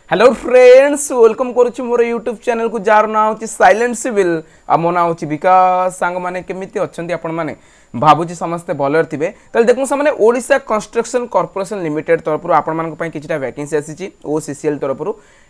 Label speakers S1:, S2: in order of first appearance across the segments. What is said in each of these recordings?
S1: Hello friends welcome करुच्ची मोर YouTube channel को jar ना हो साइलेंट सिविल आ मो ना हो विकास सांग मैंने केमिति अच्छंती आपण माने भाबुची समस्ते भलर थिबे तले देखु सामने ओडिशा कंस्ट्रक्शन कॉर्पोरेशन लिमिटेड तरफ आपण मानक पई किछटा वैकेंसी आसीची ओसीसीएल तरफ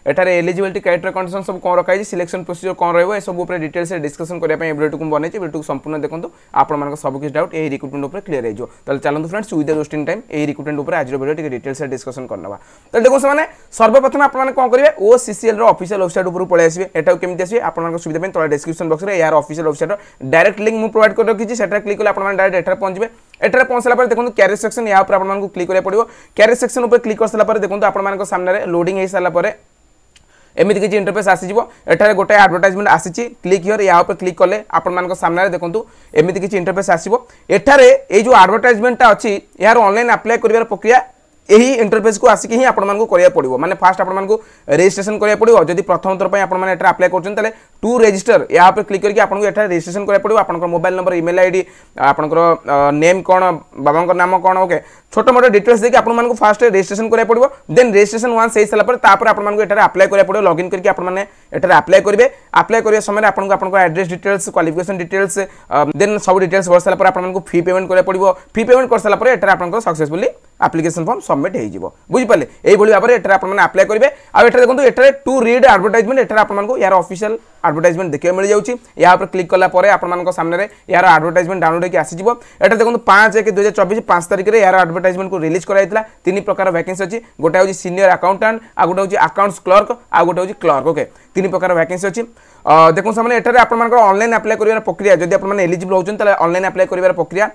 S1: एटारे एलिजिबिलिटी क्राइटेरिया कंडीशन सब कोन रखाई सिलेक्शन प्रोसीजर कोन रहबो ए सब ऊपर डिटेल से डिस्कशन करिया पई वीडियो को बनेची वीडियो को संपूर्ण देखंतु आपण मानक सब किछ डाउट ए रिक्रूटमेंट ऊपर क्लियर हे जो तले चलंतु फ्रेंड्स विद वेस्टिंग टाइम ए रिक्रूटमेंट ऊपर आज वीडियो टिके डिटेल से डिस्कशन करनवा तले देखो सामने सर्वप्रथम आपण माने कोन करिवे ओसीसीएल रो ऑफिशियल वेबसाइट ऊपर पळे आसीबे एटा केमिति आसीबे आपण मानक सुविधा पई तळे डिस्क्रिप्शन बॉक्स रे यार ऑफिशियल वेबसाइट डायरेक्ट लिंक मु प्रोवाइड कर रखिछि सेटा क्लिक करले आपण माने डायरेक्ट एटा पहुंचबे एटा पहुंचला पर देखो कैरियर सेक्शन या ऊपर आपण मानक क्लिक करिया पड़िबो कैरियर सेक्शन ऊपर क्लिक करसला पर देखो आपण मानक सामने रे लोडिंग हे साला पर एमिति किछि इंटरफेस आसी जिवो एठारे गोटे एडवर्टाइजमेंट आसीछि क्लिक हियर या ऊपर क्लिक करले आपण मानक सामने रे देखंतु एमिति किछि इंटरफेस आसीबो एठारे ए जो एडवर्टाइजमेंट ता अछि यार ऑनलाइन अप्लाई करिवार प्रक्रिया यही इंटरफेस को आसिक ही आपण मानक करिया पड़िबो माने फास्ट आपण मानक रजिस्ट्रेशन करिया पड़िबो जदि प्रथम थर पय आपण माने एटा अप्लाई करछन तले टू रजिस्टर या पे क्लिक करके आपण को एटा रजिस्ट्रेशन करिया पड़िबो आपण मोबाइल नंबर ईमेल आईडी आपण नेम कोन बाबा नाम कोन ओके छोटो मोटो डिटेल्स देके आपण मानक फास्ट रजिस्ट्रेशन करिया पड़िबो देन रजिस्ट्रेशन वन्स सही सला पर तापर आपण मानक एटा अप्लाई करिया पड़िबो लॉगिन करके आपण माने एटा अप्लाई करिवे अप्लाई करिया समय आपण को आपण address details qualification details then सब डिटेल्स भर सला पर आपण मानक फी पेमेंट करिया पड़िबो फी पेमेंट कर सला पर एटा आपण को सक्सेसफुली एप्लिकेशन फॉर्म सबमिट हे जिवो बुझि पाले एई भली भाबरे एटा आपण माने अप्लाई करिवे आ एटा देखंतु एटा टू रीड एडवर्टाइजमेंट एटा आपण मानको यार ऑफिशियल एडवर्टाइजमेंट देखिए मिल जाउची या पर क्लिक करला परे आपण मानको सामने रे यार एडवर्टाइजमेंट डाउनलोड के आसी जिवो एटा देखंतु 5/1/2024 5 तारिख रे यार एडवर्टाइजमेंट को रिलीज कराइतला तीन प्रकार वैकेंसी अछि गोटा होची सीनियर अकाउंटेंट आ गोटा होची अकाउंट्स क्लर्क आ गोटा होची क्लर्क ओके तीन प्रकार वैकेंसी अछि देखो सामने एटा रे आपण मानको ऑनलाइन अप्लाई करिवार प्रक्रिया जदि आपण माने एलिजिबल होचन तले ऑनलाइन अप्लाई करिवार प्रक्रिया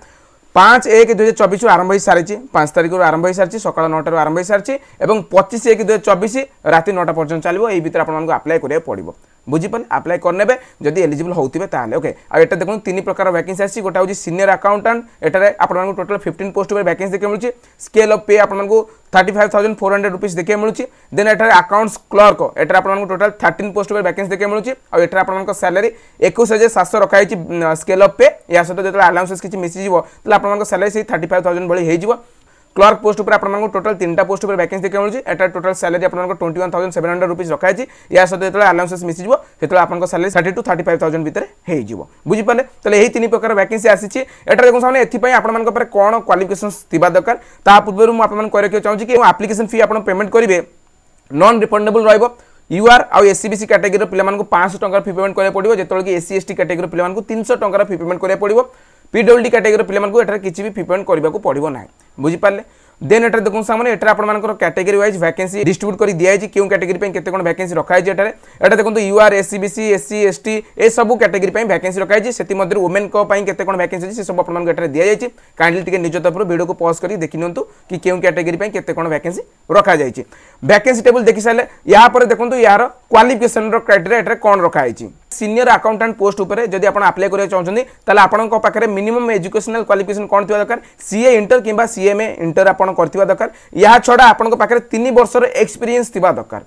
S1: 5/1/2024 आरंभ हो सारी 5 तारिख आरंभ हो सारी सकाल 9 आरंभ हो सारी और 25/1/2024 राति 9 पर्यटन चलो यही भितर आपको अप्लाई करिया पड़ो बुझीपारे अप्लाई करने जदि एलिजिबल होते ताले ओके आ एटा देखो तीन प्रकार वैकेंसी आसी गोटा होची सीनियर अकाउंटेंट एटारे आपन टोटल 15 पोस्ट पर वैकेंसी देखि मिलुची स्केल ऑफ पे आपन 35,400 रुपीस देखि मिलुची देन एटारे अकाउंट्स क्लर्क एटारे आपन टोटल 13 पोस्ट पर वैकेंसी देखि मिलुची आ एटारे आपन सैलरी 21700 रखा है स्केल ऑफ पे या सहित जो अलाउंसेस किछि मिसि जिवो तले आपन सैलरी से 35,000 भली हे जिवो क्लर्क पोस्ट पर आपन टोटल 3टा पोस्ट पर वैकेंसी देखि मिलुची एटा टोटल सैलरी आपन 21,700 रुपीस रखा है या सहित जो अलाउंसेस मिसि जिवो सेतले आपन सैलरी 30 to 35,000 भीतर हे जिवो बुझि पाले तले एही तीन प्रकार वैकेंसी आसीची एटा देखो सामने एथि पय आपन मानक पर कोन क्वालिफिकेशंस थिबा दरकार ता पूर्व मु आपन करै के चाहू कि एप्लिकेशन फी आपन पेमेंट करिवे नॉन रिफंडेबल रहइबो यूआर आ एससीबीसी कैटेगरी पिला मानक 500 टंका फी पेमेंट करे पड़िबो जेतोल कि एससी एसटी कैटेगरी पिला मानक 300 टंका फी पेमेंट करे पड़िबो पीडब्ल्यूडी कैटेगरी पिला मानक एटा किछि भी फी पेमेंट करबा को पड़िबो नाही बुझि पाले देन एटा देखो सामने एटा आपण मानकर कैटेगरी वाइज वैकेंसी डिस्ट्रीब्यूट करी दिया है क्यों कैटेगरी पे केते कोन वैकेंसी रखा है एटा एटा देखो यूआर एससीबीसी एससी एसटी ए सब कैटेगरी पे वैकेंसी रखा है सेति मध्ये वुमेन को पई केते कोन वैकेंसी से सब आपण मानक एटा दिया जाय काइंडली टिके निज तरफ वीडियो को पॉज करी देखि नंतु कि केउ कैटेगरी पे केते कोन वैकेंसी रखा जाय वैकेंसी टेबल देखि साले या पर देखंतु यार क्वालिफिकेशन रो क्राइटेरिया एटा कोन रखा है सीनियर अकाउंटेंट पोस्ट ऊपर जदि आपण अप्लाई करिया चाहछन ताले आपण को पाखरे मिनिमम एजुकेशनल क्वालिफिकेशन कोन थिबा दरकार सीए इंटर किबा सीएमए इंटर आपण करथिबा दरकार या छडा आपण को पाखरे 3 वर्ष रो एक्सपीरियंस थिबा दरकार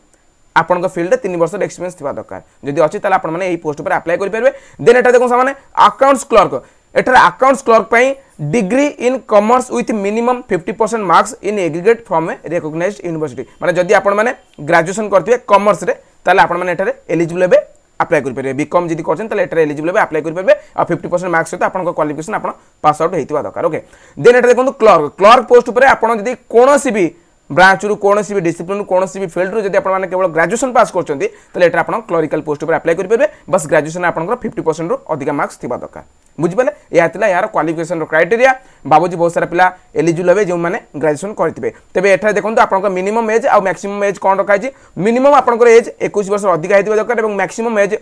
S1: आपण को फील्ड 3 वर्ष रो एक्सपीरियंस थिबा दरकार जदि अछि ताले आपण माने एही पोस्ट ऊपर अप्लाई करि परबे देन एटा देखो सामाने अकाउंट्स क्लर्क एटा अकाउंट्स क्लर्क पई degree in commerce with minimum 50% marks in aggregate from a recognised university माने जदि आपण माने ग्रेजुएशन करथिबे कॉमर्स रे ताले आपण माने एटारे एलिजिबल हेबे अप्लाई कर पारे बीकॉम जदि करछन तले एटा एलिजिबल हेबे अप्लाई कर पारे आ 50% मार्क्स सहित आपन क्वालिफिकेशन आपन पास आउट हेतिबा दरकार ओके देन एटा देखो क्लर्क पोस्ट ऊपर आपन जदि कोनोसी भी ब्रांच रु कोनोसी भी डिसिप्लिन कोनोसी भी फील्ड रु जदि आपन माने केवल ग्रेजुएशन पास करछन्ती तले एटा आपन क्लरिकल पोस्ट ऊपर अप्लाई कर पारे बस ग्रेजुएशन आपन 50% रु अधिक मार्क्स थिबा दरकार बुझि पाले या थिला यार क्वालिफिकेशन रो क्राइटेरिया बाबूजी बहुत सारा पिला एलिजिबल हेबे जो माने ग्रेजुएशन करथिबे तबे एठा देखंतु आपन मिनिमम एज आ मैक्सिमम एज कोन रखा है मिनिमम आपन एज 21 वर्ष अधिक हेतिबा दरकार एवं मैक्सिमम एज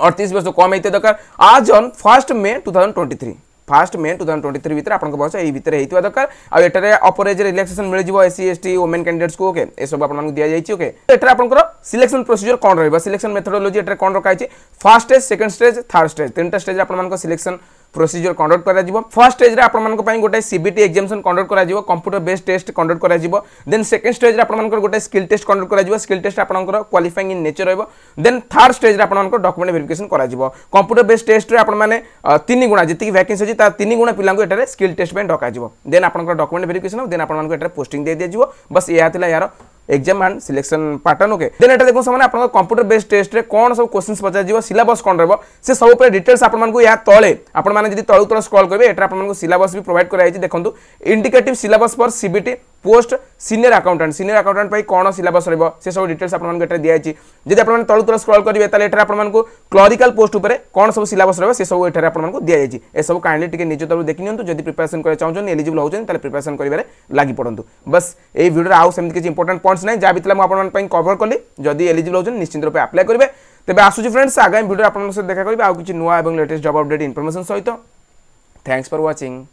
S1: 38 वर्ष कम हेते दरकार आज ऑन 1 May 2023 1 May 2023 भीतर आपन को बस एही भीतर हेतिबा दरकार आ एटारे अपर एज रिलैक्सेशन मिल जिवो एससी एसटी वुमेन कैंडिडेट्स को ओके ए सब आपन मानक दिया जाईची ओके एटारे आपन को सिलेक्शन प्रोसीजर कोन रहबा सिलेक्शन मेथोडोलॉजी एटारे कोन रखा है first stage second stage third stage तीनटा स्टेज आपन मानक सिलेक्शन प्रोसीजर कंडक्ट करा जिवो फर्स्ट स्टेज रे आपन मानक पई गोटे सीबीटी एग्जामिनेशन कंडक्ट करा जिवो कंप्यूटर बेस्ड टेस्ट कंडक्ट करा जिवो देन सेकंड स्टेज रे आपन मानक गोटे स्किल टेस्ट कंडक्ट करा जिवो स्किल टेस्ट आपन क्वालिफाइंग इन नेचर रहबो देन थर्ड स्टेज रे आपन मानक डॉक्यूमेंट वेरिफिकेशन करा जिवो कंप्यूटर बेस्ड टेस्ट रे आपन माने 3 गुणा जति वैकेंसी अछि ता 3 गुणा पिलांको एटारे स्किल टेस्ट पे डका जिवो देन आपन डॉक्यूमेंट वेरिफिकेशन देन आपन मानक एटारे पोस्टिंग दे दिया जिवो बस या थिला यार exam and selection pattern okay then एटा देखो सामने आपन कंप्यूटर बेस्ड टेस्ट रे कोन सब क्वेश्चंस पचा जीवो सिलेबस कोन रहबो से सब ऊपर डिटेल्स आपन मानको या तळे आपन माने जदी तळु तळ स्क्रॉल करबे एटा आपन मानको सिलेबस भी प्रोवाइड करा आइछि देखंतु indicative syllabus for CBT post senior accountant पई कोन सिलेबस रहबो से सब डिटेल्स आपन मानको एटा दिया आइछि जदी आपन माने तळु तळ स्क्रॉल करिवे ताले एटा आपन मानको क्लरिकल पोस्ट ऊपर कोन सब सिलेबस रहबो से सब एटा आपन मानको दिया आइछि ए सब काइंडली टिके निज तरु देखि नियंतु जदी प्रिपरेशन करे चाहउछन एलिजिबल होछन ताले प्रिपरेशन करिवारे लागि पडंतु बस ए वीडियो रे आउ सेमति किछि इंपोर्टेंट पॉइंट्स नै जा बितला म आपन मन पई कवर करली जदी एलिजिबल होछन निश्चित रूपे अप्लाई करिवे तेबे आसुची फ्रेंड्स आगामी वीडियो आपन से देखा करिवे आउ किछि नुवा एवं लेटेस्ट जॉब अपडेट इंफॉर्मेशन सहित थैंक्स फॉर वाचिंग।